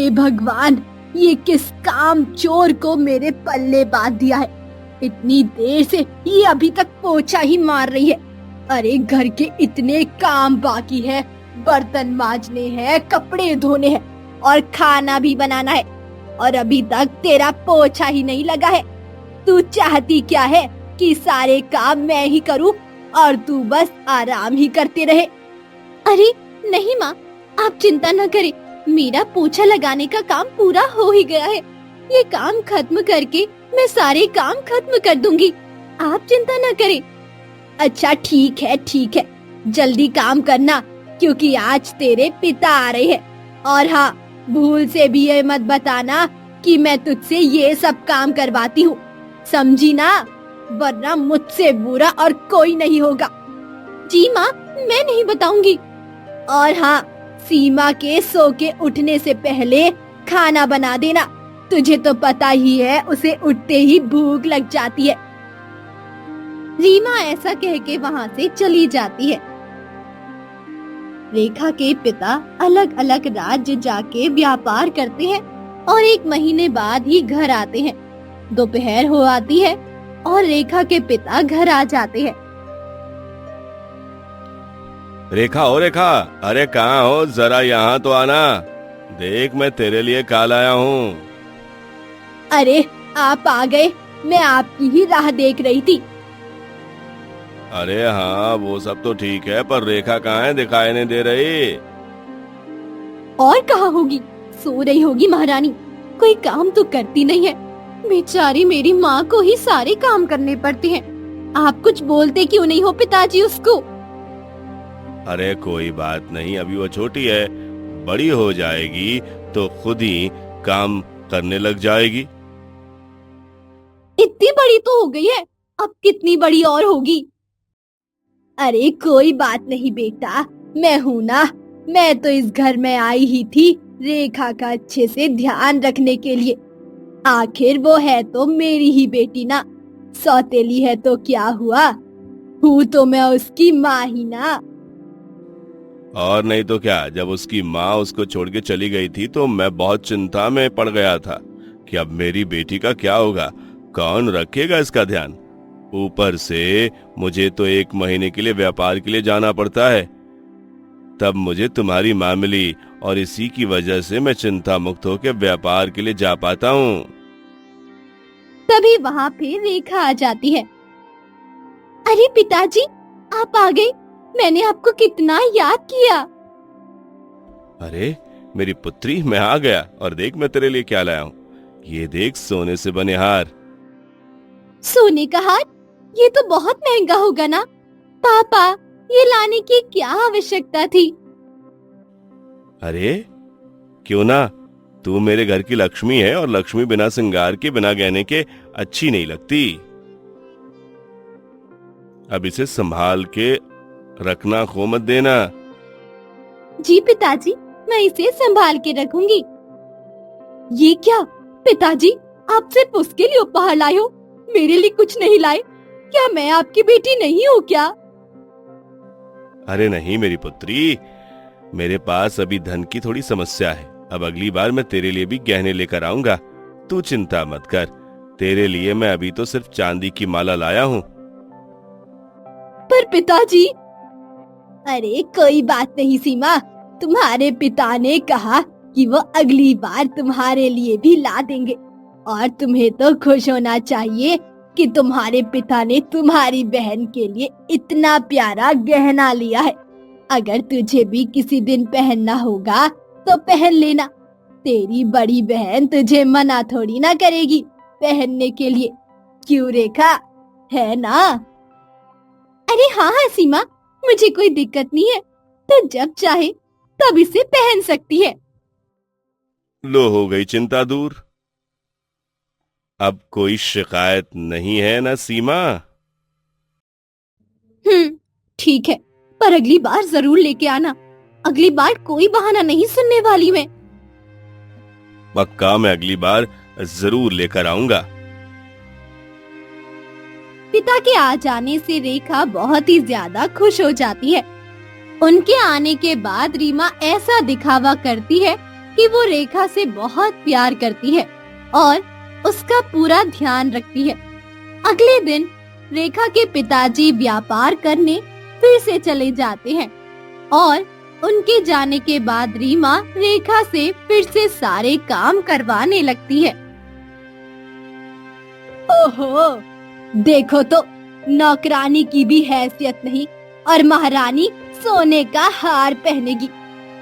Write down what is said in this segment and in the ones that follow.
हे भगवान, ये किस काम चोर को मेरे पल्ले बांध दिया है। इतनी देर से ये अभी तक पोछा ही मार रही है। अरे घर के इतने काम बाकी है, बर्तन मांजने हैं, कपड़े धोने हैं और खाना भी बनाना है, और अभी तक तेरा पोछा ही नहीं लगा है। तू चाहती क्या है कि सारे काम मैं ही करूं और तू बस आराम ही करते रहे? अरे नहीं माँ, आप चिंता न करें, मेरा पोछा लगाने का काम पूरा हो ही गया है। ये काम खत्म करके मैं सारे काम खत्म कर दूंगी, आप चिंता न करें। अच्छा ठीक है, जल्दी काम करना, क्योंकि आज तेरे पिता आ रहे हैं। और हाँ, भूल से भी ये मत बताना कि मैं तुझसे ये सब काम करवाती हूँ, समझी ना? वरना मुझसे बुरा और कोई नहीं होगा। जी माँ, मैं नहीं बताऊंगी। और हाँ, सीमा के सो के उठने से पहले खाना बना देना। तुझे तो पता ही है, उसे उठते ही भूख लग जाती है। रीमा ऐसा कह के वहाँ से चली जाती है। रेखा के पिता अलग अलग राज्य जाके व्यापार करते हैं और 1 महीने बाद ही घर आते हैं। दोपहर हो आती है और रेखा के पिता घर आ जाते हैं। रेखा, अरे कहाँ हो? जरा यहाँ तो आना, देख मैं तेरे लिए क्या लाया हूँ। अरे आप आ गए, मैं आपकी ही राह देख रही थी। अरे हाँ, वो सब तो ठीक है, पर रेखा कहाँ है? दिखाई नहीं दे रही। और कहाँ होगी? सो रही होगी महारानी, कोई काम तो करती नहीं है। बेचारी मेरी माँ को ही सारे काम करने पड़ते हैं। आप कुछ बोलते क्यों नहीं हो पिताजी उसको? अरे कोई बात नहीं, अभी वो छोटी है, बड़ी हो जाएगी तो खुद ही काम करने लग जाएगी। इतनी बड़ी तो हो गई है, अब कितनी बड़ी और होगी? अरे कोई बात नहीं बेटा, मैं हूँ ना। मैं तो इस घर में आई ही थी रेखा का अच्छे से ध्यान रखने के लिए। आखिर वो है तो मेरी ही बेटी ना, सौतेली है तो क्या हुआ, हूँ तो मैं उसकी माँ ही ना। और नहीं तो क्या, जब उसकी माँ उसको छोड़ के चली गई थी तो मैं बहुत चिंता में पड़ गया था कि अब मेरी बेटी का क्या होगा, कौन रखेगा इसका ध्यान। ऊपर से मुझे तो 1 महीने के लिए व्यापार के लिए जाना पड़ता है। तब मुझे तुम्हारी माँ मिली और इसी की वजह से मैं चिंता मुक्त होकर व्यापार के लिए जा पाता हूँ। तभी वहाँ पे रेखा आ जाती है। अरे पिताजी, आप आ गए, मैंने आपको कितना याद किया। अरे मेरी पुत्री, मैं आ गया, और देख मैं तेरे लिए क्या लाया हूँ। ये देख, सोने से बने हार। सोने का हार? ये तो बहुत महंगा होगा ना पापा, ये लाने की क्या आवश्यकता थी? अरे क्यों ना, तू मेरे घर की लक्ष्मी है और लक्ष्मी बिना श्रृंगार के, बिना गहने के अच्छी नहीं लगती। अब इसे संभाल के रखना, खो मत देना। जी पिताजी, मैं इसे संभाल के रखूंगी। ये क्या पिताजी, आप सिर्फ उसके लिए उपहार लाए हो, मेरे लिए कुछ नहीं लाए? क्या मैं आपकी बेटी नहीं हूँ क्या? अरे नहीं मेरी पुत्री, मेरे पास अभी धन की थोड़ी समस्या है। अब अगली बार मैं तेरे लिए भी गहने लेकर आऊंगा, तू चिंता मत कर। तेरे लिए मैं अभी तो सिर्फ चांदी की माला लाया हूँ। पर पिताजी। अरे कोई बात नहीं सीमा, तुम्हारे पिता ने कहा कि वो अगली बार तुम्हारे लिए भी ला देंगे, और तुम्हें तो खुश होना चाहिए कि तुम्हारे पिता ने तुम्हारी बहन के लिए इतना प्यारा गहना लिया है। अगर तुझे भी किसी दिन पहनना होगा तो पहन लेना, तेरी बड़ी बहन तुझे मना थोड़ी ना करेगी पहनने के लिए। क्यों रेखा, है ना? अरे हाँ हाँ सीमा, मुझे कोई दिक्कत नहीं है, तो जब चाहे तब इसे पहन सकती है। लो, हो गई चिंता दूर। अब कोई शिकायत नहीं है ना सीमा? ठीक है, पर अगली बार जरूर लेके आना। अगली बार कोई बहाना नहीं सुनने वाली मैं। पक्का, मैं अगली बार जरूर लेकर आऊंगा। पिता के आ जाने से रेखा बहुत ही ज्यादा खुश हो जाती है। उनके आने के बाद रीमा ऐसा दिखावा करती है कि वो रेखा से बहुत प्यार करती है और उसका पूरा ध्यान रखती है। अगले दिन रेखा के पिताजी व्यापार करने फिर से चले जाते हैं और उनके जाने के बाद रीमा रेखा से फिर से सारे काम करवाने लगती है। ओहो, देखो तो नौकरानी की भी हैसियत नहीं और महारानी सोने का हार पहनेगी।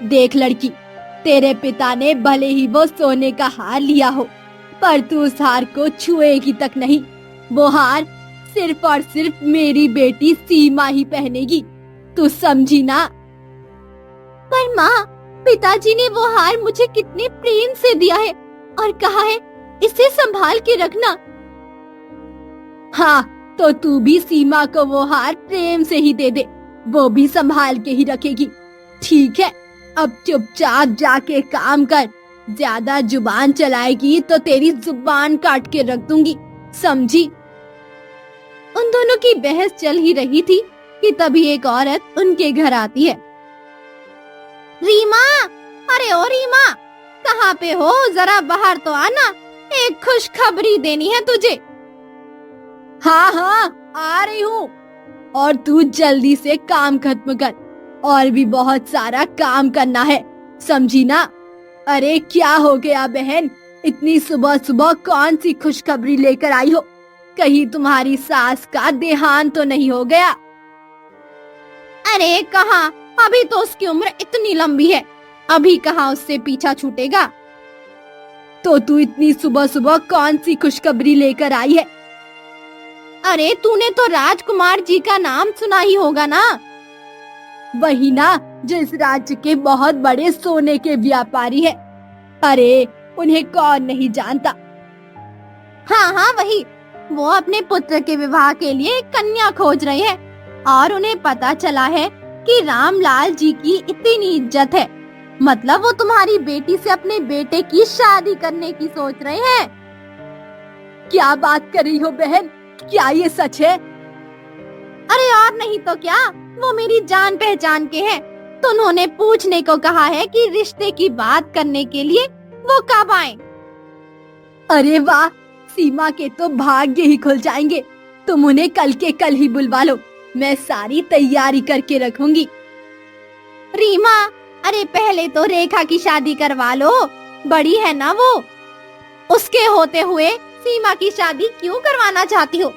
देख लड़की, तेरे पिता ने भले ही वो सोने का हार लिया हो, पर तू उस हार को छुएगी तक नहीं। वो हार सिर्फ और सिर्फ मेरी बेटी सीमा ही पहनेगी, तू समझी ना? पर माँ, पिताजी ने वो हार मुझे कितने प्रेम से दिया है और कहा है इसे संभाल के रखना। हाँ, तो तू भी सीमा को वो हार प्रेम से ही दे दे, वो भी संभाल के ही रखेगी। ठीक है, अब चुपचाप जाके काम कर। ज्यादा जुबान चलाएगी तो तेरी जुबान काट के रख दूंगी, समझी? उन दोनों की बहस चल ही रही थी कि तभी एक औरत उनके घर आती है। रीमा, अरे ओ रीमा, कहाँ पे हो? जरा बाहर तो आना, एक खुशखबरी देनी है तुझे। हाँ हाँ, आ रही हूँ। और तू जल्दी से काम खत्म कर, और भी बहुत सारा काम करना है, समझी ना? अरे क्या हो गया बहन, इतनी सुबह सुबह कौन सी खुशखबरी लेकर आई हो? कहीं तुम्हारी सास का देहांत तो नहीं हो गया? अरे कहाँ, अभी तो उसकी उम्र इतनी लंबी है, अभी कहाँ उससे पीछा छूटेगा। तो तू इतनी सुबह सुबह कौन सी खुशखबरी लेकर आई है? अरे तूने तो राजकुमार जी का नाम सुना ही होगा ना? वही ना, जो इस राज्य के बहुत बड़े सोने के व्यापारी है। अरे उन्हें कौन नहीं जानता। हाँ हाँ, वही। वो अपने पुत्र के विवाह के लिए एक कन्या खोज रहे हैं और उन्हें पता चला है कि रामलाल जी की इतनी इज्जत है, मतलब वो तुम्हारी बेटी से अपने बेटे की शादी करने की सोच रहे हैं। क्या बात कर रही हो बहन, क्या ये सच है? अरे और नहीं तो क्या, वो मेरी जान पहचान के हैं, तो उन्होंने पूछने को कहा है कि रिश्ते की बात करने के लिए वो कब आए। अरे वाह, सीमा के तो भाग्य ही खुल जाएंगे। तुम उन्हें कल के कल ही बुलवा लो, मैं सारी तैयारी करके रखूंगी। रीमा, अरे पहले तो रेखा की शादी करवा लो, बड़ी है ना वो, उसके होते हुए सीमा की शादी क्यों करवाना चाहती हो?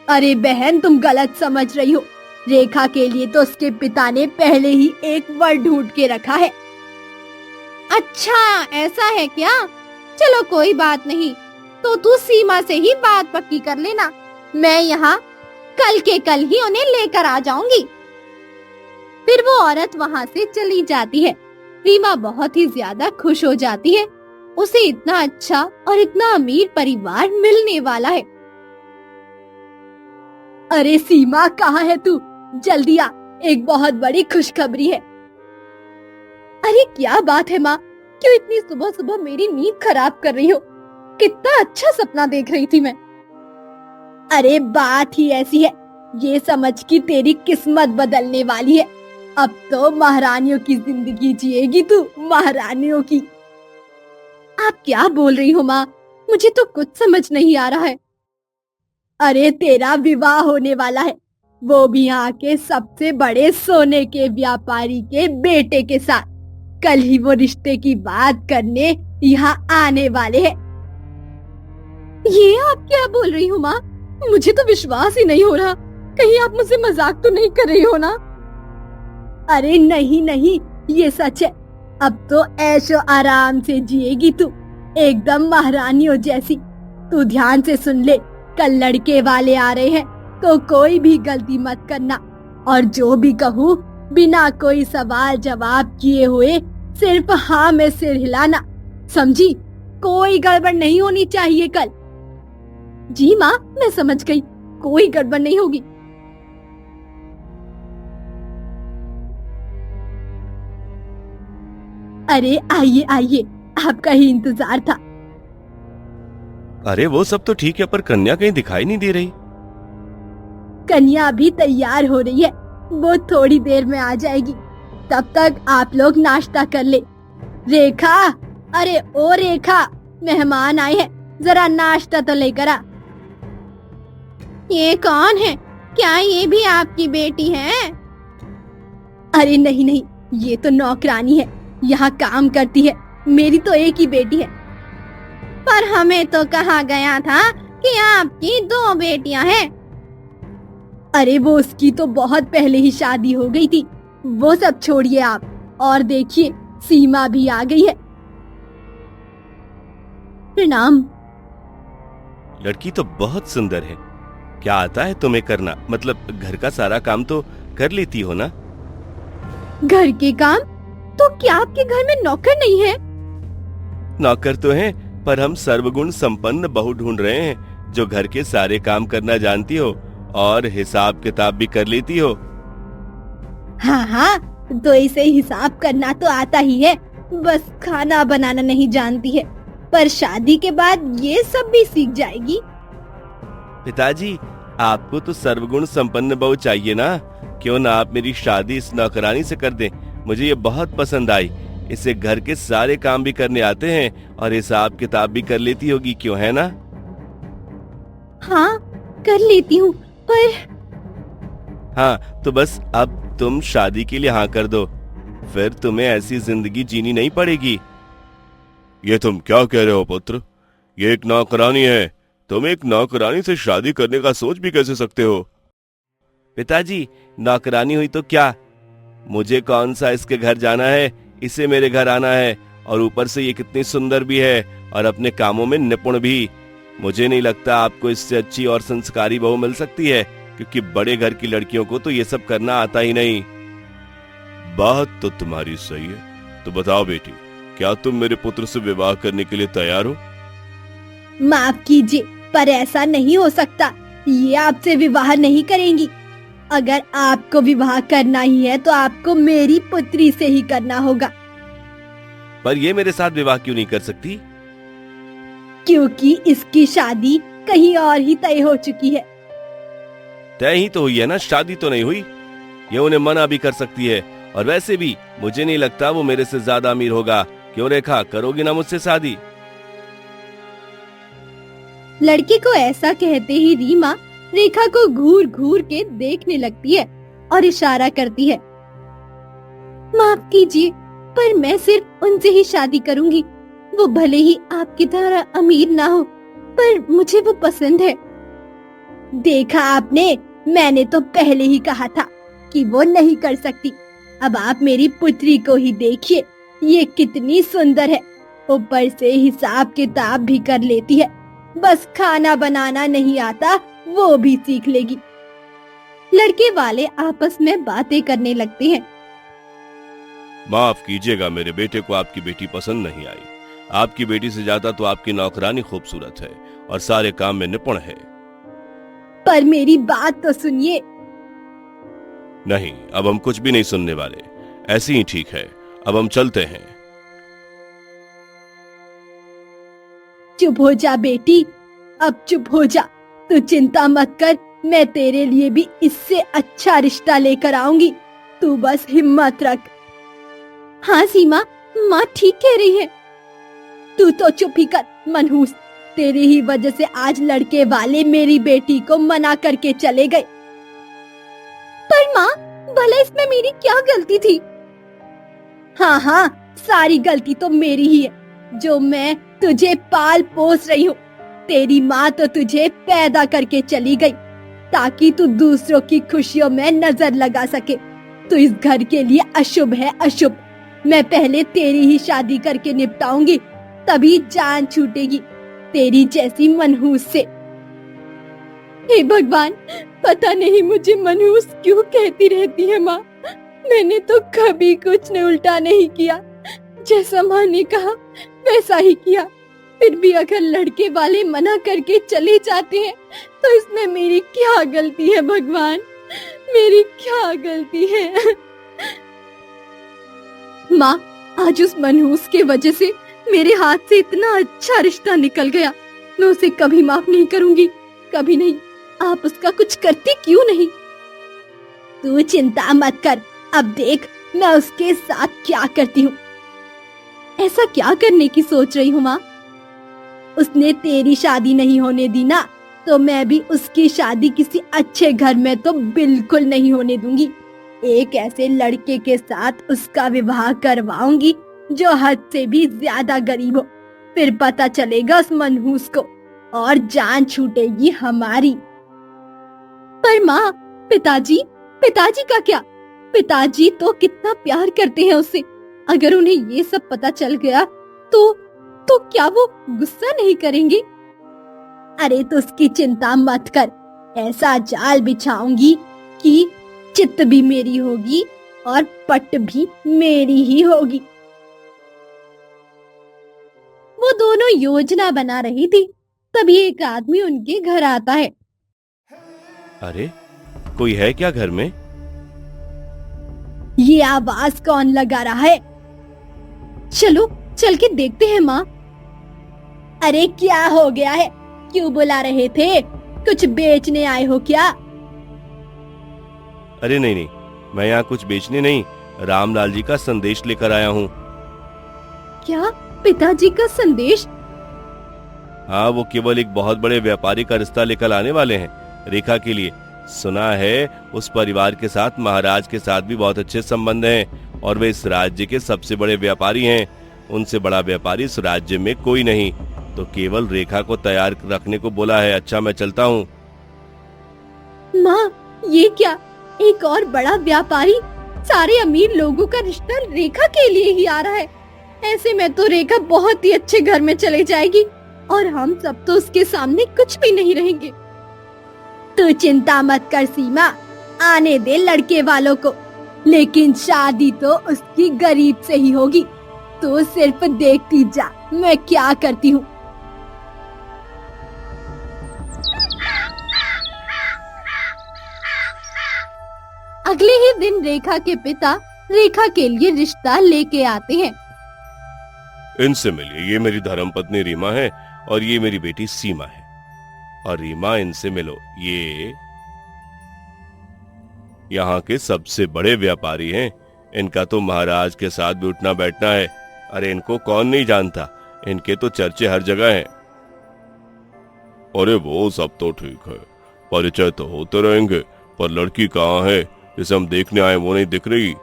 अरे बहन, तुम गलत समझ रही हो। रेखा के लिए तो उसके पिता ने पहले ही एक वर ढूंढ के रखा है। अच्छा ऐसा है क्या? चलो कोई बात नहीं, तो तू सीमा से ही बात पक्की कर लेना, मैं यहाँ कल के कल ही उन्हें लेकर आ जाऊंगी। फिर वो औरत वहाँ से चली जाती है। रीमा बहुत ही ज्यादा खुश हो जाती है, उसे इतना अच्छा और इतना अमीर परिवार मिलने वाला है। अरे सीमा, कहाँ है तू? जल्दी आ, एक बहुत बड़ी खुशखबरी है। अरे क्या बात है माँ, क्यों इतनी सुबह सुबह मेरी नींद खराब कर रही हो? कितना अच्छा सपना देख रही थी मैं। अरे बात ही ऐसी है, ये समझ कि तेरी किस्मत बदलने वाली है। अब तो महारानियों की जिंदगी जिएगी तू, महारानियों की। आप क्या बोल रही हो माँ? मुझे तो कुछ समझ नहीं आ रहा है। अरे तेरा विवाह होने वाला है, वो भी यहाँ के सबसे बड़े सोने के व्यापारी के बेटे के साथ। कल ही वो रिश्ते की बात करने यहाँ आने वाले हैं। ये आप क्या बोल रही हो माँ? मुझे तो विश्वास ही नहीं हो रहा, कहीं आप मुझसे मजाक तो नहीं कर रही हो ना? अरे नहीं नहीं, ये सच है। अब तो ऐशो आराम से जिएगी तू, एकदम महारानियों जैसी। तू ध्यान से सुन ले, कल लड़के वाले आ रहे हैं, तो कोई भी गलती मत करना, और जो भी कहूँ बिना कोई सवाल जवाब किए हुए सिर्फ हाँ में सिर हिलाना, समझी? कोई गड़बड़ नहीं होनी चाहिए कल। जी माँ, मैं समझ गई, कोई गड़बड़ नहीं होगी। अरे आइए आइए, आपका ही इंतजार था। अरे वो सब तो ठीक है, पर कन्या कहीं दिखाई नहीं दे रही। कन्या अभी तैयार हो रही है, वो थोड़ी देर में आ जाएगी। तब तक आप लोग नाश्ता कर ले। रेखा, अरे ओ रेखा, मेहमान आए हैं, जरा नाश्ता तो लेकर आ। ये कौन है? क्या ये भी आपकी बेटी है? अरे नहीं नहीं, ये तो नौकरानी है, यहाँ काम करती है, मेरी तो एक ही बेटी है। पर हमें तो कहा गया था कि आपकी 2 बेटियां हैं। अरे वो उसकी तो बहुत पहले ही शादी हो गई थी, वो सब छोड़िए आप और देखिए सीमा भी आ गई है। प्रणाम। लड़की तो बहुत सुंदर है। क्या आता है तुम्हें करना? मतलब घर का सारा काम तो कर लेती हो ना? घर के काम? तो क्या आपके घर में नौकर नहीं है? नौकर तो हैं, पर हम सर्वगुण संपन्न बहू ढूंढ रहे हैं जो घर के सारे काम करना जानती हो और हिसाब किताब भी कर लेती हो। हाँ हाँ, तो इसे हिसाब करना तो आता ही है, बस खाना बनाना नहीं जानती है। पर शादी के बाद ये सब भी सीख जाएगी। पिताजी, आपको तो सर्वगुण संपन्न बहू चाहिए ना? क्यों ना आप मेरी शादी इस नौकरानी से कर दें? मुझे ये बहुत पसंद आई। इसे घर के सारे काम भी करने आते हैं और हिसाब किताब भी कर लेती होगी, क्यों है ना? हाँ, कर लेती हूँ, पर हाँ, तो बस अब तुम शादी के लिए हाँ कर दो, फिर तुम्हें ऐसी जिंदगी जीनी नहीं पड़ेगी। ये तुम क्या कह रहे हो पुत्र? ये एक नौकरानी है, तुम एक नौकरानी से शादी करने का सोच भी कैसे सकते हो? पिताजी, नौकरानी हुई तो क्या, मुझे कौन सा इसके घर जाना है, इसे मेरे घर आना है। और ऊपर से ये कितनी सुंदर भी है और अपने कामों में निपुण भी। मुझे नहीं लगता आपको इससे अच्छी और संस्कारी बहू मिल सकती है, क्योंकि बड़े घर की लड़कियों को तो ये सब करना आता ही नहीं। बात तो तुम्हारी सही है। तो बताओ बेटी, क्या तुम मेरे पुत्र से विवाह करने के लिए तैयार हो? माफ कीजिए, पर ऐसा नहीं हो सकता। ये आपसे विवाह नहीं करेंगी। अगर आपको विवाह करना ही है तो आपको मेरी पुत्री से ही करना होगा। पर ये मेरे साथ विवाह क्यों नहीं कर सकती? क्योंकि इसकी शादी कहीं और ही तय हो चुकी है। तय ही तो हुई है ना, शादी तो नहीं हुई। ये उन्हें मना भी कर सकती है, और वैसे भी मुझे नहीं लगता वो मेरे से ज्यादा अमीर होगा। क्यों रेखा, करोगी ना मुझसे शादी? लड़के को ऐसा कहते ही रीमा रेखा को घूर घूर के देखने लगती है और इशारा करती है। माफ कीजिए, पर मैं सिर्फ उनसे ही शादी करूंगी। वो भले ही आपकी तरह अमीर ना हो, पर मुझे वो पसंद है। देखा आपने, मैंने तो पहले ही कहा था कि वो नहीं कर सकती। अब आप मेरी पुत्री को ही देखिए, ये कितनी सुंदर है, ऊपर से हिसाब किताब भी कर लेती है। बस खाना बनाना नहीं आता, वो भी सीख लेगी। लड़के वाले आपस में बातें करने लगते हैं। माफ कीजिएगा, मेरे बेटे को आपकी बेटी पसंद नहीं आई। आपकी बेटी से ज्यादा तो आपकी नौकरानी खूबसूरत है और सारे काम में निपुण है। पर मेरी बात तो सुनिए। नहीं, अब हम कुछ भी नहीं सुनने वाले। ऐसे ही ठीक है, अब हम चलते हैं। चुप हो जा बेटी, अब चुप हो जा। तू चिंता मत कर, मैं तेरे लिए भी इससे अच्छा रिश्ता लेकर आऊंगी। तू बस हिम्मत रख। हाँ सीमा, माँ ठीक कह रही है। तू तो चुप ही कर मनहूस। तेरी ही वजह से आज लड़के वाले मेरी बेटी को मना करके चले गए। पर माँ, भला इसमें मेरी क्या गलती थी? हाँ हाँ, सारी गलती तो मेरी ही है, जो मैं तुझे पाल पोस रही हूँ। तेरी माँ तो तुझे पैदा करके चली गई ताकि तू दूसरों की खुशियों में नजर लगा सके। तू इस घर के लिए अशुभ है, अशुभ। मैं पहले तेरी ही शादी करके निपटाऊंगी, तभी जान छूटेगी तेरी जैसी मनहूस से। हे भगवान, पता नहीं मुझे मनहूस क्यों कहती रहती है माँ। मैंने तो कभी कुछ ने उल्टा नहीं किया, जैसा माँ ने कहा वैसा ही किया। फिर भी अगर लड़के वाले मना करके चले जाते हैं तो इसमें मेरी क्या गलती है भगवान, मेरी क्या गलती है? माँ, आज उस मनहूस के वजह से मेरे हाथ से इतना अच्छा रिश्ता निकल गया। मैं उसे कभी माफ नहीं करूंगी, कभी नहीं। आप उसका कुछ करती क्यों नहीं? तू चिंता मत कर, अब देख मैं उसके साथ क्या करती हूँ। ऐसा क्या करने की सोच रही हूँ माँ? उसने तेरी शादी नहीं होने दी ना, तो मैं भी उसकी शादी किसी अच्छे घर में तो बिल्कुल नहीं होने दूंगी। एक ऐसे लड़के के साथ उसका विवाह करवाऊंगी जो हद से भी ज्यादा गरीब हो। फिर पता चलेगा उस मनहूस को और जान छूटेगी हमारी। पर माँ, पिताजी पिताजी का क्या? पिताजी तो कितना प्यार करते हैं उससे। अगर उन्हें ये सब पता चल गया तो क्या वो गुस्सा नहीं करेंगे? अरे तो उसकी चिंता मत कर, ऐसा जाल बिछाऊंगी कि चित भी मेरी होगी और पट भी मेरी ही होगी। वो दोनों योजना बना रही थी, तभी एक आदमी उनके घर आता है। अरे कोई है क्या घर में? ये आवाज कौन लगा रहा है? चलो चल के देखते हैं माँ। अरे क्या हो गया है? क्यों बुला रहे थे? कुछ बेचने आए हो क्या? अरे नहीं नहीं, मैं यहाँ कुछ बेचने नहीं, रामलाल जी का संदेश लेकर आया हूँ। क्या? पिताजी का संदेश? हाँ, वो केवल एक बहुत बड़े व्यापारी का रिश्ता लेकर आने वाले हैं रेखा के लिए। सुना है उस परिवार के साथ महाराज के साथ भी बहुत अच्छे संबंध हैं और वे इस राज्य के सबसे बड़े व्यापारी हैं। उनसे बड़ा व्यापारी इस राज्य में कोई नहीं, तो केवल रेखा को तैयार रखने को बोला है। अच्छा, मैं चलता हूँ। माँ, ये क्या? एक और बड़ा व्यापारी? सारे अमीर लोगों का रिश्ता रेखा के लिए ही आ रहा है। ऐसे में तो रेखा बहुत ही अच्छे घर में चले जाएगी और हम सब तो उसके सामने कुछ भी नहीं रहेंगे। तू चिंता मत कर सीमा, आने दे लड़के वालों को, लेकिन शादी तो उसकी गरीब से ही होगी। तो सिर्फ देखती जा मैं क्या करती हूँ। अगले ही दिन रेखा के पिता रेखा के लिए रिश्ता लेके आते हैं। इनसे मिलिए, ये मेरी धर्मपत्नी रीमा है और ये मेरी बेटी सीमा है। और रीमा, इनसे मिलो, ये यहाँ के सबसे बड़े व्यापारी हैं। इनका तो महाराज के साथ भी उठना बैठना है। अरे इनको कौन नहीं जानता, इनके तो चर्चे हर जगह हैं। अरे वो सब तो ठीक है, परिचय तो होते रहेंगे, पर लड़की कहाँ है जिसे हम देखने आए? वो नहीं दिख रही।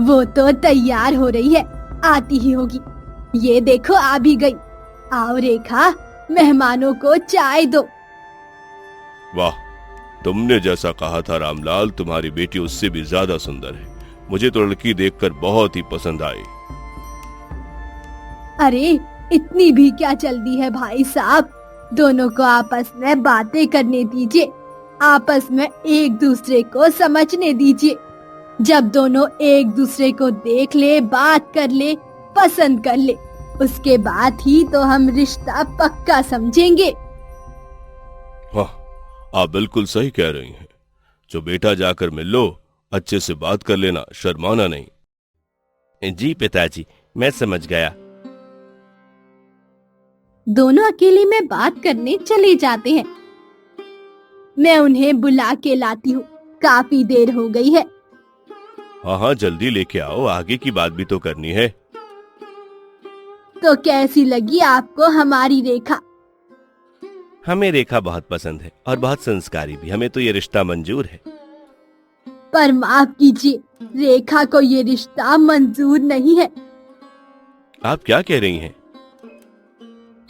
वो तो तैयार हो रही है, आती ही होगी। ये देखो आ भी गई। आओ रेखा, मेहमानों को चाय दो। वाह, तुमने जैसा कहा था रामलाल, तुम्हारी बेटी उससे भी ज्यादा सुंदर है। मुझे तो लड़की देखकर बहुत ही पसंद आई। अरे इतनी भी क्या जल्दी है भाई साहब, दोनों को आपस में बातें करने दीजिए, आपस में एक दूसरे को समझने दीजिए। जब दोनों एक दूसरे को देख ले, बात कर ले, पसंद कर ले, उसके बाद ही तो हम रिश्ता पक्का समझेंगे। हाँ, आप बिल्कुल सही कह रही हैं। जो बेटा जाकर मिल लो, अच्छे से बात कर लेना, शर्माना नहीं। जी पिताजी, मैं समझ गया। दोनों अकेले में बात करने चले जाते हैं। मैं उन्हें बुला के लाती हूँ, काफी देर हो गई है। हाँ हाँ, जल्दी लेके आओ, आगे की बात भी तो करनी है। तो कैसी लगी आपको हमारी रेखा? हमें रेखा बहुत पसंद है और बहुत संस्कारी भी। हमें तो ये रिश्ता मंजूर है। पर माफ कीजिए, रेखा को ये रिश्ता मंजूर नहीं है। आप क्या कह रही हैं?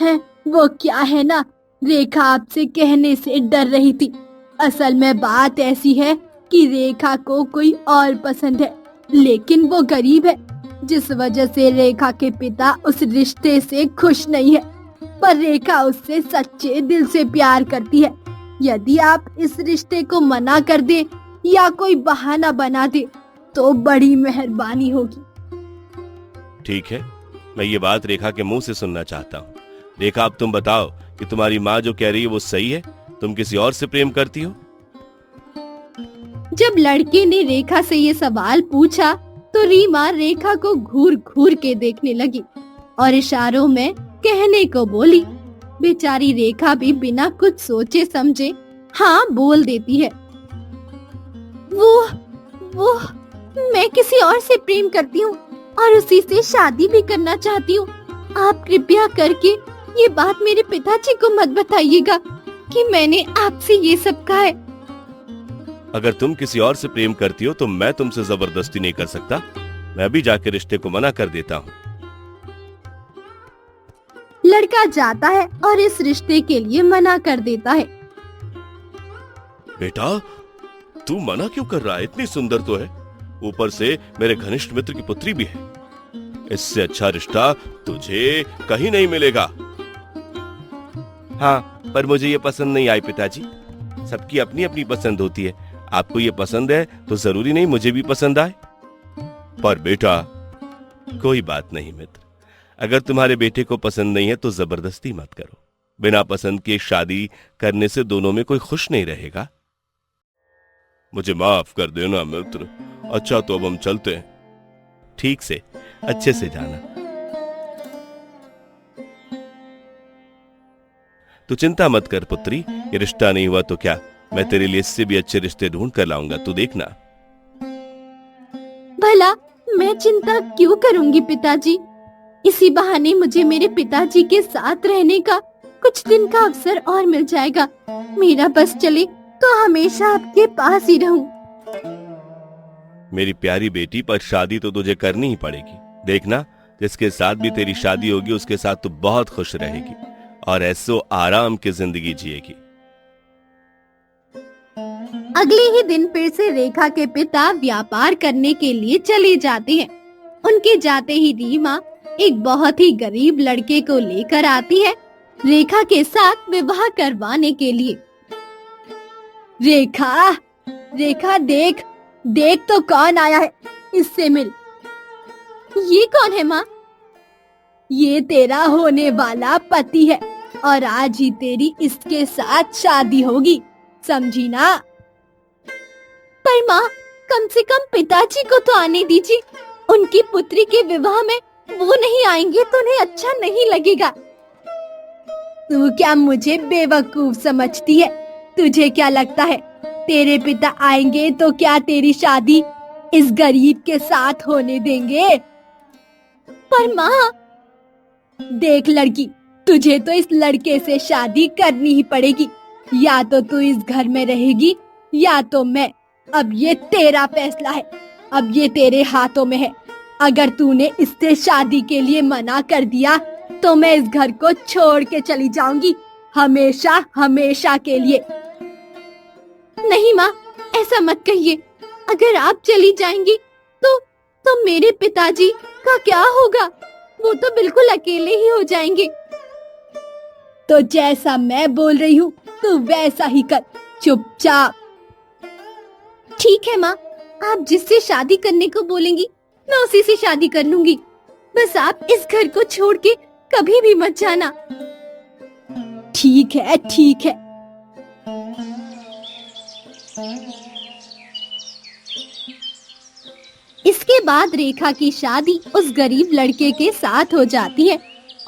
है वो क्या है ना, रेखा आपसे कहने से डर रही थी। असल में बात ऐसी है कि रेखा को कोई और पसंद है, लेकिन वो गरीब है, जिस वजह से रेखा के पिता उस रिश्ते से खुश नहीं है। पर रेखा उससे सच्चे दिल से प्यार करती है। यदि आप इस रिश्ते को मना कर दे या कोई बहाना बना दे तो बड़ी मेहरबानी होगी। ठीक है, मैं ये बात रेखा के मुंह से सुनना चाहता हूँ। रेखा, अब तुम बताओ कि तुम्हारी माँ जो कह रही है वो सही है? तुम किसी और से प्रेम करती हो? जब लड़के ने रेखा से ये सवाल पूछा तो रीमा रेखा को घूर घूर के देखने लगी और इशारों में कहने को बोली। बेचारी रेखा भी बिना कुछ सोचे समझे हाँ बोल देती है। वो मैं किसी और से प्रेम करती हूँ। और उसी से शादी भी करना चाहती हूँ। आप कृपया करके ये बात मेरे पिताजी को मत बताइएगा कि मैंने आपसे ये सब कहा है। अगर तुम किसी और से प्रेम करती हो तो मैं तुमसे जबरदस्ती नहीं कर सकता। मैं भी जाके रिश्ते को मना कर देता हूँ। लड़का जाता है और इस रिश्ते के लिए मना कर देता है। बेटा, तू मना क्यों कर रहा है? इतनी सुंदर तो है, ऊपर से मेरे घनिष्ठ मित्र की पुत्री भी है। इससे अच्छा रिश्ता तुझे कहीं नहीं मिलेगा। हाँ, पर मुझे ये पसंद नहीं आई पिताजी। सबकी अपनी अपनी पसंद होती है। आपको ये पसंद है तो जरूरी नहीं मुझे भी पसंद आए। पर बेटा, कोई बात नहीं मित्र, अगर तुम्हारे बेटे को पसंद नहीं है तो जबरदस्ती मत करो। बिना पसंद के शादी करने से दोनों में कोई खुश नहीं रहेगा। मुझे माफ कर देना मित्र। अच्छा, तो अब हम चलते हैं। ठीक से, अच्छे से जाना। तू चिंता मत कर पुत्री, ये रिश्ता नहीं हुआ तो क्या, मैं तेरे लिए इससे भी अच्छे रिश्ते ढूंढ कर लाऊंगा, तू देखना। भला मैं चिंता क्यों करूंगी पिताजी? इसी बहाने मुझे मेरे पिताजी के साथ रहने का कुछ दिन का अवसर और मिल जाएगा। मेरा बस चले तो हमेशा आपके पास ही रहूं। मेरी प्यारी बेटी, पर शादी तो तुझे करनी ही पड़ेगी। देखना, जिसके साथ भी तेरी शादी होगी उसके साथ तू बहुत खुश रहेगी और ऐसो आराम की जिंदगी जिएगी। अगले ही दिन फिर से रेखा के पिता व्यापार करने के लिए चले जाते हैं। उनके जाते ही रीमा एक बहुत ही गरीब लड़के को लेकर आती है रेखा के साथ विवाह करवाने के लिए। रेखा, रेखा देख, देख तो कौन आया है, इससे मिल। ये कौन है माँ? ये तेरा होने वाला पति है और आज ही तेरी इसके साथ शादी होगी, समझी ना? पर माँ, कम से कम पिताजी को तो आने दीजिए। उनकी पुत्री के विवाह में वो नहीं आएंगे तो उन्हें अच्छा नहीं लगेगा। तू क्या मुझे बेवकूफ समझती है? तुझे क्या लगता है तेरे पिता आएंगे तो क्या तेरी शादी इस गरीब के साथ होने देंगे? पर माँ, देख लड़की, तुझे तो इस लड़के से शादी करनी ही पड़ेगी। या तो तू इस घर में रहेगी या तो मैं। अब ये तेरा फैसला है, अब ये तेरे हाथों में है। अगर तूने इससे शादी के लिए मना कर दिया तो मैं इस घर को छोड़ के चली जाऊंगी, हमेशा हमेशा के लिए। नहीं माँ, ऐसा मत कहिए। अगर आप चली जाएंगी तो मेरे पिताजी का क्या होगा? वो तो बिल्कुल अकेले ही हो जाएंगे। तो जैसा मैं बोल रही हूँ तू वैसा ही कर, चुपचाप। ठीक है माँ, आप जिससे शादी करने को बोलेंगी मैं उसी से शादी कर लूंगी। बस आप इस घर को छोड़ के कभी भी मत जाना। ठीक है, ठीक है। इसके बाद रेखा की शादी उस गरीब लड़के के साथ हो जाती है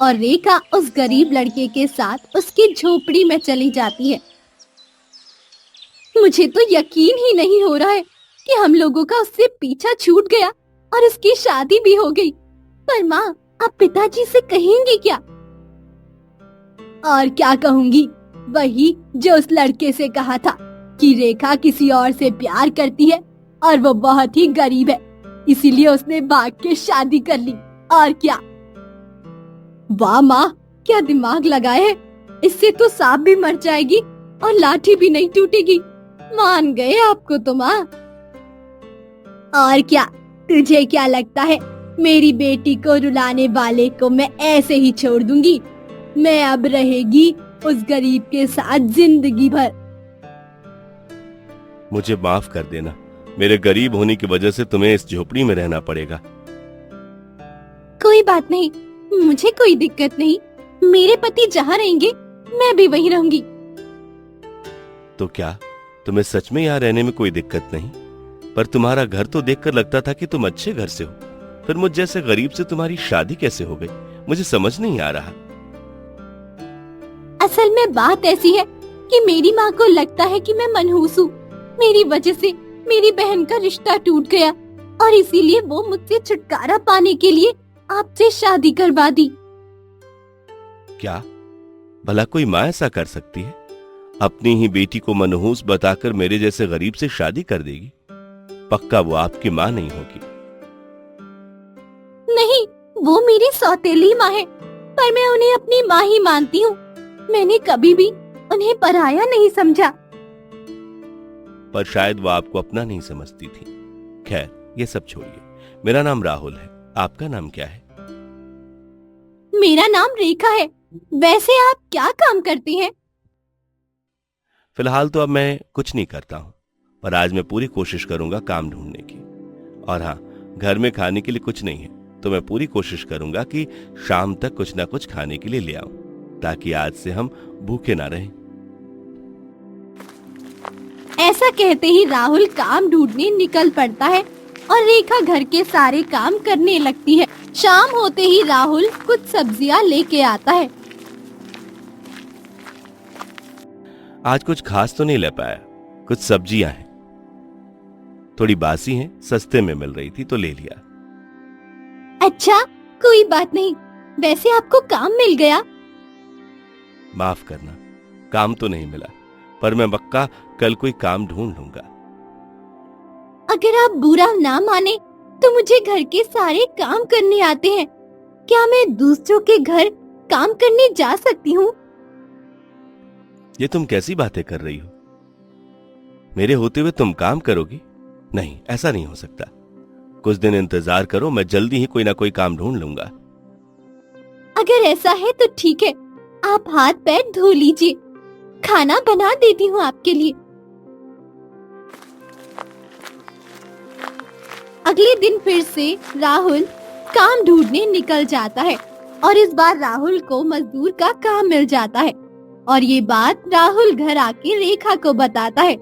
और रेखा उस गरीब लड़के के साथ उसकी झोपड़ी में चली जाती है। मुझे तो यकीन ही नहीं हो रहा है कि हम लोगों का उससे पीछा छूट गया और उसकी शादी भी हो गई। पर माँ, आप पिताजी से कहेंगी क्या? और क्या कहूंगी, वही जो उस लड़के से कहा था कि रेखा किसी और से प्यार करती है और वो बहुत ही गरीब है, इसीलिए उसने भाग के शादी कर ली। और क्या? वाह माँ, क्या दिमाग लगाए है। इससे तो सांप भी मर जाएगी और लाठी भी नहीं टूटेगी। मान गए आपको तो माँ। और क्या, तुझे क्या लगता है मेरी बेटी को रुलाने वाले को मैं ऐसे ही छोड़ दूंगी? मैं अब रहेगी उस गरीब के साथ जिंदगी भर। मुझे माफ कर देना, मेरे गरीब होने की वजह से तुम्हें इस झोपड़ी में रहना पड़ेगा। कोई बात नहीं, मुझे कोई दिक्कत नहीं। मेरे पति जहाँ रहेंगे मैं भी वहीं रहूंगी। तो क्या तुम्हें सच में यहाँ रहने में कोई दिक्कत नहीं? पर तुम्हारा घर तो देखकर लगता था कि तुम अच्छे घर से हो, फिर मुझ जैसे गरीब से तुम्हारी शादी कैसे हो गई? मुझे समझ नहीं आ रहा। असल में बात ऐसी है कि मेरी माँ को लगता है कि मैं मनहूस हूँ। मेरी वजह से मेरी बहन का रिश्ता टूट गया और इसीलिए वो मुझसे छुटकारा पाने के लिए आपसे शादी करवा दी। क्या भला कोई माँ ऐसा कर सकती है? अपनी ही बेटी को मनहूस बताकर मेरे जैसे गरीब से शादी कर देगी? पक्का वो आपकी माँ नहीं होगी। नहीं, वो मेरी सौतेली माँ है, पर मैं उन्हें अपनी माँ ही मानती हूँ। मैंने कभी भी उन्हें पराया नहीं समझा। पर शायद वो आपको अपना नहीं समझती थी। खैर, ये सब छोड़िए। मेरा नाम राहुल है, आपका नाम क्या है? मेरा नाम रेखा है। वैसे आप क्या काम करती हैं? फिलहाल तो अब मैं कुछ नहीं करता हूँ, पर आज मैं पूरी कोशिश करूंगा काम ढूंढने की। और हाँ, घर में खाने के लिए कुछ नहीं है, तो मैं पूरी कोशिश करूंगा कि शाम तक कुछ ना कुछ खाने के लिए ले आऊं, ताकि आज से हम भूखे ना रहें। ऐसा कहते ही राहुल काम ढूंढने निकल पड़ता है और रेखा घर के सारे काम करने लगती है। शाम होते ही राहुल कुछ सब्जियां लेके आता है। आज कुछ खास तो नहीं ले पाया। कुछ सब्जियां हैं, थोड़ी बासी हैं, सस्ते में मिल रही थी तो ले लिया। अच्छा, कोई बात नहीं। वैसे आपको काम मिल गया? माफ करना, काम तो नहीं मिला, पर मैं पक्का कल कोई काम ढूंढ लूंगा। अगर आप बुरा ना माने तो मुझे घर के सारे काम करने आते हैं। क्या मैं दूसरों के घर काम करने जा सकती हूँ? ये तुम कैसी बातें कर रही हो? मेरे होते हुए तुम काम करोगी? नहीं, ऐसा नहीं हो सकता। कुछ दिन इंतजार करो, मैं जल्दी ही कोई ना कोई काम ढूंढ लूंगा। अगर ऐसा है तो ठीक है, आप हाथ पैर धो लीजिए, खाना बना देती हूँ आपके लिए। अगले दिन फिर से राहुल काम ढूंढने निकल जाता है और इस बार राहुल को मजदूर का काम मिल जाता है और ये बात राहुल घर आके रेखा को बताता है।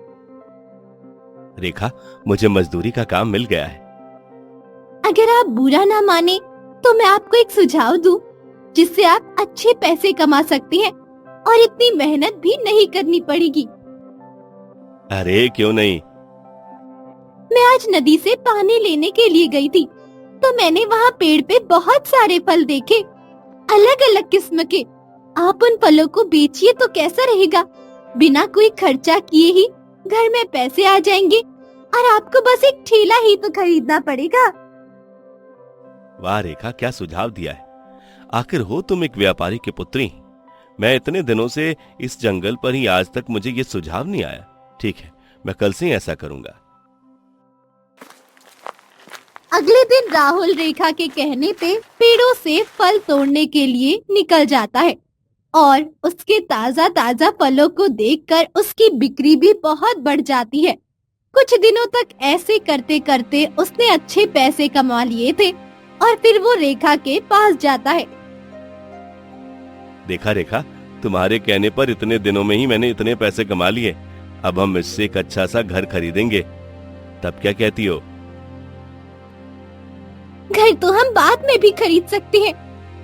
रेखा, मुझे मजदूरी का काम मिल गया है। अगर आप बुरा ना माने तो मैं आपको एक सुझाव दूं, जिससे आप अच्छे पैसे कमा सकती हैं और इतनी मेहनत भी नहीं करनी पड़ेगी। अरे क्यों नहीं? मैं आज नदी से पानी लेने के लिए गई थी, तो मैंने वहाँ पेड़ पे बहुत सारे फल देखे, अलग अलग किस्म के। आप उन फलों को बेचिए तो कैसा रहेगा? बिना कोई खर्चा किए ही घर में पैसे आ जाएंगे और आपको बस एक ठेला ही तो खरीदना पड़ेगा। वाह रेखा, क्या सुझाव दिया है। आखिर हो तुम एक व्यापारी की पुत्री। मैं इतने दिनों से इस जंगल पर ही, आज तक मुझे ये सुझाव नहीं आया। ठीक है, मैं कल से ही ऐसा करूंगा। अगले दिन राहुल रेखा के कहने पे पेड़ों से फल तोड़ने के लिए निकल जाता है और उसके ताजा ताजा फलों को देखकर उसकी बिक्री भी बहुत बढ़ जाती है। कुछ दिनों तक ऐसे करते करते उसने अच्छे पैसे कमा लिए थे और फिर वो रेखा के पास जाता है। देखा रेखा, तुम्हारे कहने पर इतने दिनों में ही मैंने इतने पैसे कमा लिए। अब हम इससे एक अच्छा सा घर खरीदेंगे, तब क्या कहती हो? घर तो हम बाद में भी खरीद सकते हैं,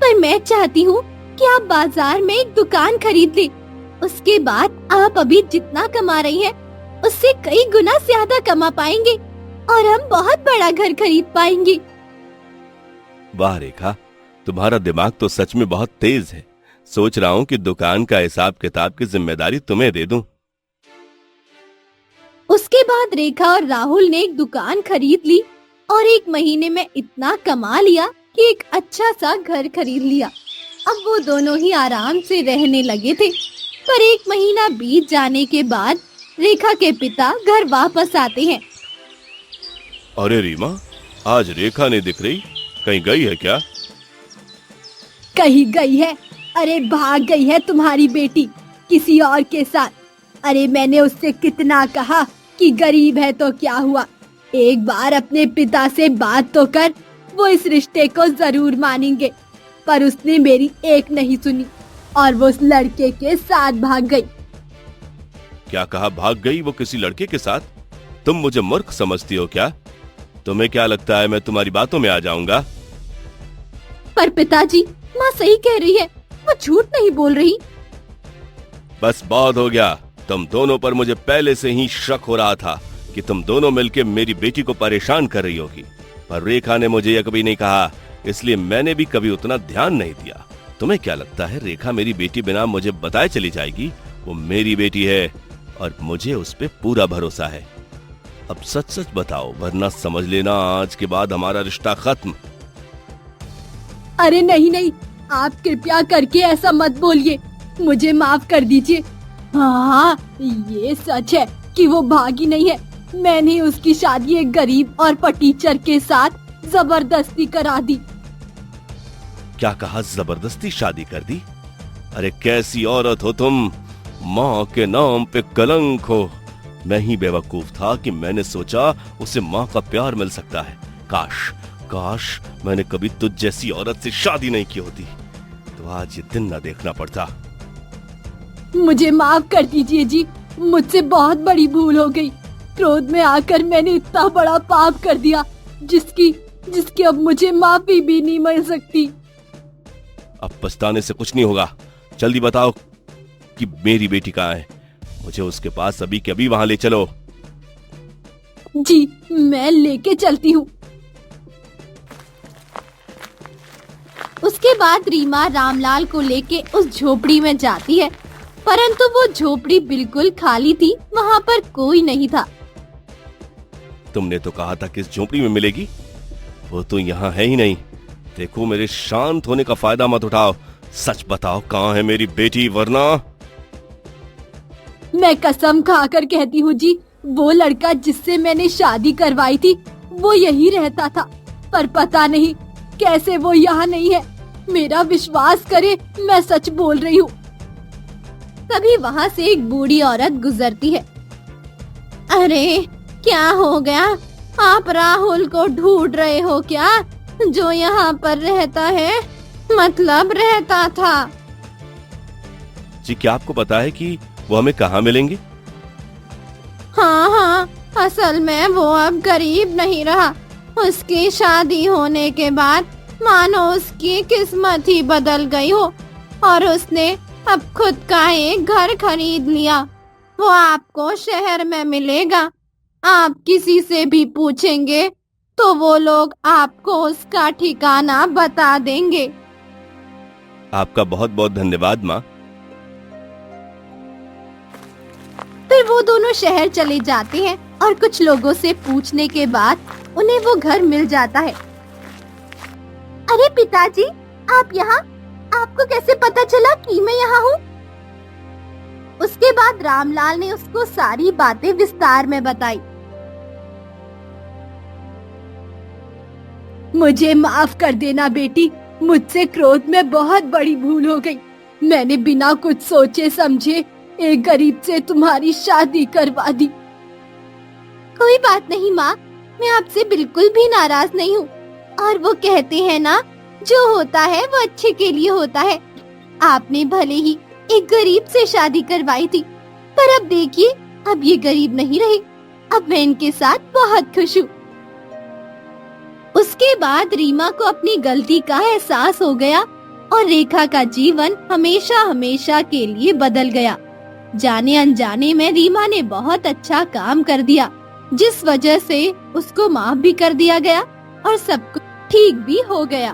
पर मैं चाहती हूँ कि आप बाजार में एक दुकान खरीद लें। उसके बाद आप अभी जितना कमा रही हैं, उससे कई गुना ज्यादा कमा पाएंगे और हम बहुत बड़ा घर खरीद पाएंगे। वाह रेखा, तुम्हारा दिमाग तो सच में बहुत तेज है। सोच रहा हूँ कि दुकान का हिसाब किताब की जिम्मेदारी तुम्हें दे दूं। उसके बाद रेखा और राहुल ने एक दुकान खरीद ली और 1 महीने में इतना कमा लिया कि एक अच्छा सा घर खरीद लिया। अब वो दोनों ही आराम से रहने लगे थे। पर 1 महीना बीत जाने के बाद रेखा के पिता घर वापस आते हैं। अरे रीमा, आज रेखा नहीं दिख रही, कहीं गई है क्या? कहीं गई है? अरे भाग गई है तुम्हारी बेटी किसी और के साथ। अरे मैंने उससे कितना कहा कि गरीब है तो क्या हुआ, एक बार अपने पिता से बात तो कर, वो इस रिश्ते को जरूर मानेंगे। पर उसने मेरी एक नहीं सुनी और वो उस लड़के के साथ भाग गई। क्या कहा, भाग गई वो किसी लड़के के साथ? तुम मुझे मूर्ख समझती हो क्या? तुम्हें क्या लगता है मैं तुम्हारी बातों में आ जाऊंगा? पर पिताजी, माँ सही कह रही है, वो झूठ नहीं बोल रही। बस बहुत हो गया। तुम दोनों पर मुझे पहले से ही शक हो रहा था कि तुम दोनों मिलकर मेरी बेटी को परेशान कर रही होगी। पर रेखा ने मुझे यह कभी नहीं कहा, इसलिए मैंने भी कभी उतना ध्यान नहीं दिया। तुम्हें क्या लगता है रेखा मेरी बेटी बिना मुझे बताए चली जाएगी? वो मेरी बेटी है और मुझे उस पे पूरा भरोसा है। अब सच सच बताओ, वरना समझ लेना आज के बाद हमारा रिश्ता खत्म। अरे नहीं नहीं, आप कृपया करके ऐसा मत बोलिए, मुझे माफ कर दीजिए। हाँ, ये सच है कि वो भागी नहीं है। मैंने उसकी शादी एक गरीब और टीचर के साथ जबरदस्ती करा दी। क्या कहा? जबरदस्ती शादी कर दी? अरे कैसी औरत हो तुम, माँ के नाम पे कलंक हो। मैं ही बेवकूफ था कि मैंने सोचा उसे माँ का प्यार मिल सकता है। काश काश मैंने कभी तुझ जैसी औरत से शादी नहीं की होती, तो आज ये दिन न देखना पड़ता। मुझे माफ कर दीजिए जी, मुझसे बहुत बड़ी भूल हो गई। क्रोध में आकर मैंने इतना बड़ा पाप कर दिया जिसकी अब मुझे माफी भी नहीं मिल सकती। अब पछताने से कुछ नहीं होगा। जल्दी बताओ कि मेरी बेटी कहाँ है। मुझे उसके पास अभी के अभी वहां ले चलो। जी, मैं लेके चलती हूँ। उसके बाद रीमा रामलाल को लेके उस झोपड़ी में जाती है, परंतु वो झोपड़ी बिल्कुल खाली थी, वहाँ पर कोई नहीं था। तुमने तो कहा था कि इस झोपड़ी में मिलेगी, वो तो यहाँ है ही नहीं। देखो, मेरे शांत होने का फायदा मत उठाओ। सच बताओ कहाँ है मेरी बेटी, वरना। मैं कसम खाकर कहती हूँ जी, वो लड़का जिससे मैंने शादी करवाई थी वो यही रहता था, पर पता नहीं कैसे वो यहाँ नहीं है। मेरा विश्वास करे, मैं सच बोल रही हूँ। तभी वहाँ से एक बूढ़ी औरत गुजरती है। अरे क्या हो गया? आप राहुल को ढूंढ रहे हो क्या, जो यहाँ पर रहता है, मतलब रहता था? जी, क्या आपको पता है कि वो हमें कहाँ मिलेंगे? हाँ, असल में वो अब गरीब नहीं रहा। उसकी शादी होने के बाद मानो उसकी किस्मत ही बदल गई हो और उसने अब खुद का एक घर खरीद लिया। वो आपको शहर में मिलेगा। आप किसी से भी पूछेंगे तो वो लोग आपको उसका ठिकाना बता देंगे। आपका बहुत बहुत धन्यवाद माँ। फिर वो दोनों शहर चले जाते हैं और कुछ लोगों से पूछने के बाद उन्हें वो घर मिल जाता है। अरे पिताजी, आप यहाँ? आपको कैसे पता चला कि मैं यहाँ हूँ? उसके बाद रामलाल ने उसको सारी बातें विस्तार में बताई। मुझे माफ कर देना बेटी, मुझसे क्रोध में बहुत बड़ी भूल हो गई। मैंने बिना कुछ सोचे समझे एक गरीब से तुम्हारी शादी करवा दी। कोई बात नहीं माँ, मैं आपसे बिल्कुल भी नाराज नहीं हूँ। और वो कहते हैं ना, जो होता है वो अच्छे के लिए होता है। आपने भले ही एक गरीब से शादी करवाई थी, पर अब देखिए, अब ये गरीब नहीं रहे। अब मैं इनके साथ बहुत खुश हूँ। उसके बाद रीमा को अपनी गलती का एहसास हो गया और रेखा का जीवन हमेशा हमेशा के लिए बदल गया। जाने अनजाने में रीमा ने बहुत अच्छा काम कर दिया, जिस वजह से उसको माफ भी कर दिया गया और सब कुछ ठीक भी हो गया।